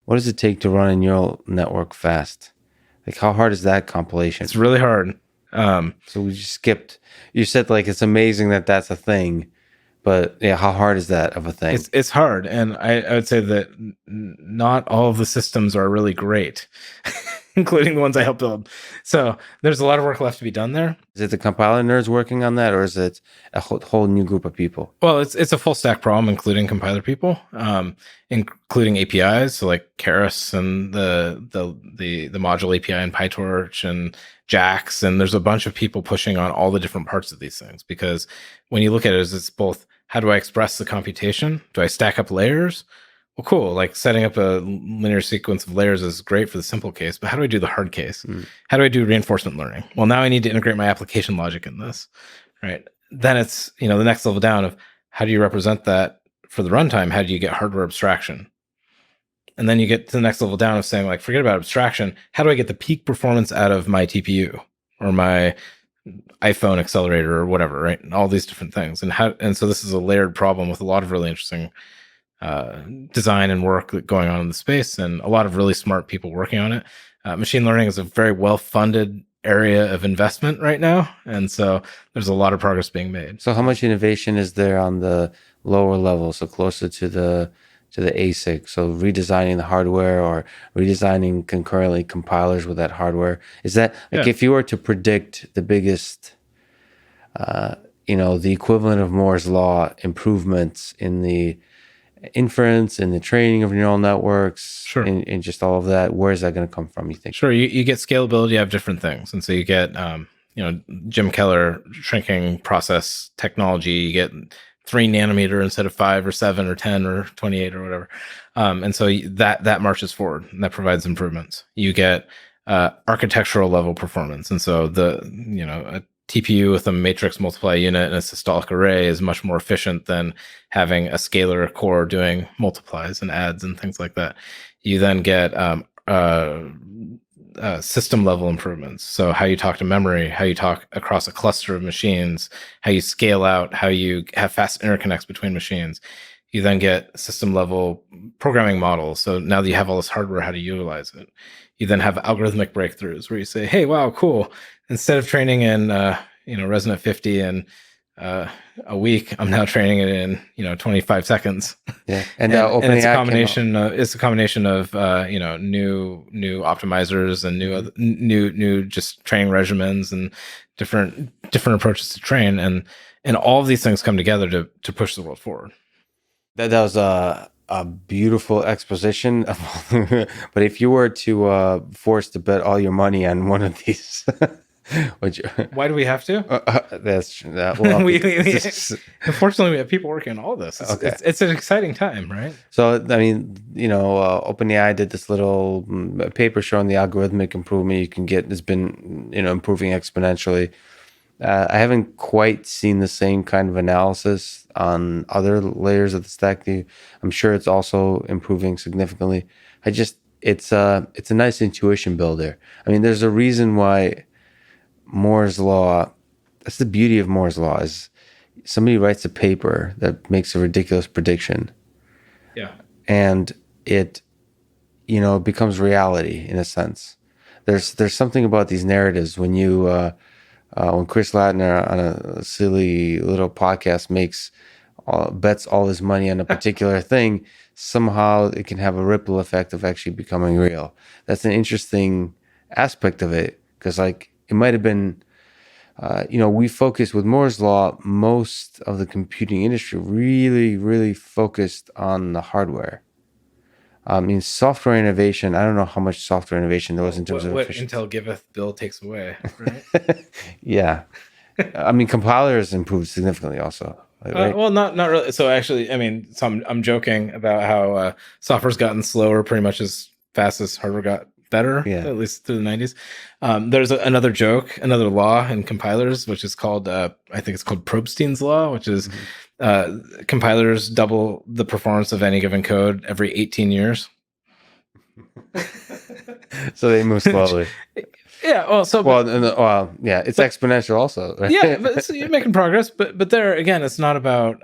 What does it take to run a neural network fast? Like, how hard is that compilation? It's really hard. So we just skipped. You said like it's amazing that that's a thing, but yeah, how hard is that of a thing? It's hard, and I would say that not all of the systems are really great, including the ones I helped build. So there's a lot of work left to be done there. Is it the compiler nerds working on that, or is it a whole new group of people? Well, it's a full stack problem, including compiler people, including APIs, so like Keras and the module API and PyTorch and Jax, and there's a bunch of people pushing on all the different parts of these things. Because when you look at it, it's both how do I express the computation? Do I stack up layers? Well, cool. Like setting up a linear sequence of layers is great for the simple case, but how do I do the hard case? How do I do reinforcement learning? Well, now I need to integrate my application logic in this, right? Then it's, the next level down of how do you represent that for the runtime? How do you get hardware abstraction? And then you get to the next level down of saying, like, forget about abstraction. How do I get the peak performance out of my TPU or my iPhone accelerator or whatever, right? And all these different things. And so this is a layered problem with a lot of really interesting design and work going on in the space, and a lot of really smart people working on it. Machine learning is a very well-funded area of investment right now, and so there's a lot of progress being made. So how much innovation is there on the lower level, so closer to the ASIC? So redesigning the hardware or redesigning concurrently compilers with that hardware. Is that like if you were to predict the biggest, the equivalent of Moore's law improvements in the inference and the training of neural networks, Sure, and just all of that, where is that going to come from, you think? Sure, you get scalability of different things, and so you get Jim Keller shrinking process technology. You get 3 nanometer instead of 5 or 7 or 10 or 28 or whatever, and so that marches forward and that provides improvements. You get architectural level performance, and so a TPU with a matrix multiply unit and a systolic array is much more efficient than having a scalar core doing multiplies and adds and things like that. You then get system level improvements. So how you talk to memory, how you talk across a cluster of machines, how you scale out, how you have fast interconnects between machines. You then get system level programming models. So now that you have all this hardware, how to utilize it. You then have algorithmic breakthroughs where you say, hey, wow, cool. Instead of training in ResNet 50 in a week, I'm now training it in 25 seconds. Yeah, and it's a combination. It's a combination of new optimizers and new just training regimens and different approaches to train, and all of these things come together to push the world forward. That was a beautiful exposition. But if you were to force to bet all your money on one of these, why do we have to? That's true. Unfortunately, we have people working on all this. It's an exciting time, right? So, I mean, OpenAI did this little paper showing the algorithmic improvement you can get has been, improving exponentially. I haven't quite seen the same kind of analysis on other layers of the stack. I'm sure it's also improving significantly. It's a nice intuition builder. I mean, there's a reason why Moore's law, that's the beauty of Moore's law, is somebody writes a paper that makes a ridiculous prediction. Yeah. And it, becomes reality in a sense. There's something about these narratives when when Chris Lattner on a silly little podcast bets all his money on a particular thing, somehow it can have a ripple effect of actually becoming real. That's an interesting aspect of it, because it might have been, we focused with Moore's law, most of the computing industry really, really focused on the hardware. I mean, software innovation, I don't know how much software innovation there was in terms of efficiency. Intel giveth, Bill takes away, right? Yeah. I mean, compilers improved significantly also. Right? Well, not really. So actually, I mean, I'm joking about how software's gotten slower pretty much as fast as hardware got better, at least through the 90s. There's another joke, another law in compilers, which is called, I think it's called Probstein's law, which is compilers double the performance of any given code every 18 years. So they move slowly. Yeah, well, it's exponential also. Right? Yeah, but so you're making progress. But there again, it's not about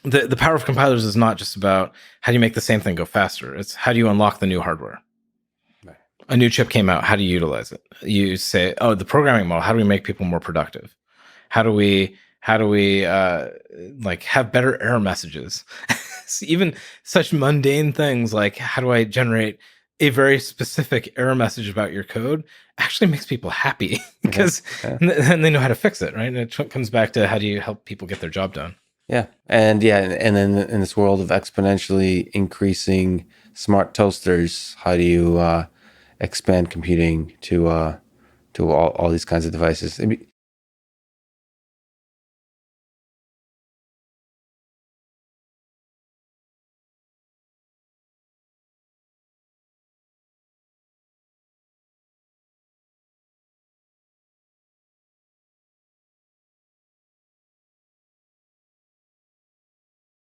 The power of compilers is not just about how do you make the same thing go faster. It's how do you unlock the new hardware. Right. A new chip came out. How do you utilize it? You say, oh, the programming model. How do we make people more productive? How do we like have better error messages? Even such mundane things like how do I generate a very specific error message about your code actually makes people happy Okay. because Yeah. then they know how to fix it, right? And it comes back to how do you help people get their job done? Yeah. And then in this world of exponentially increasing smart toasters, how do you expand computing to all these kinds of devices?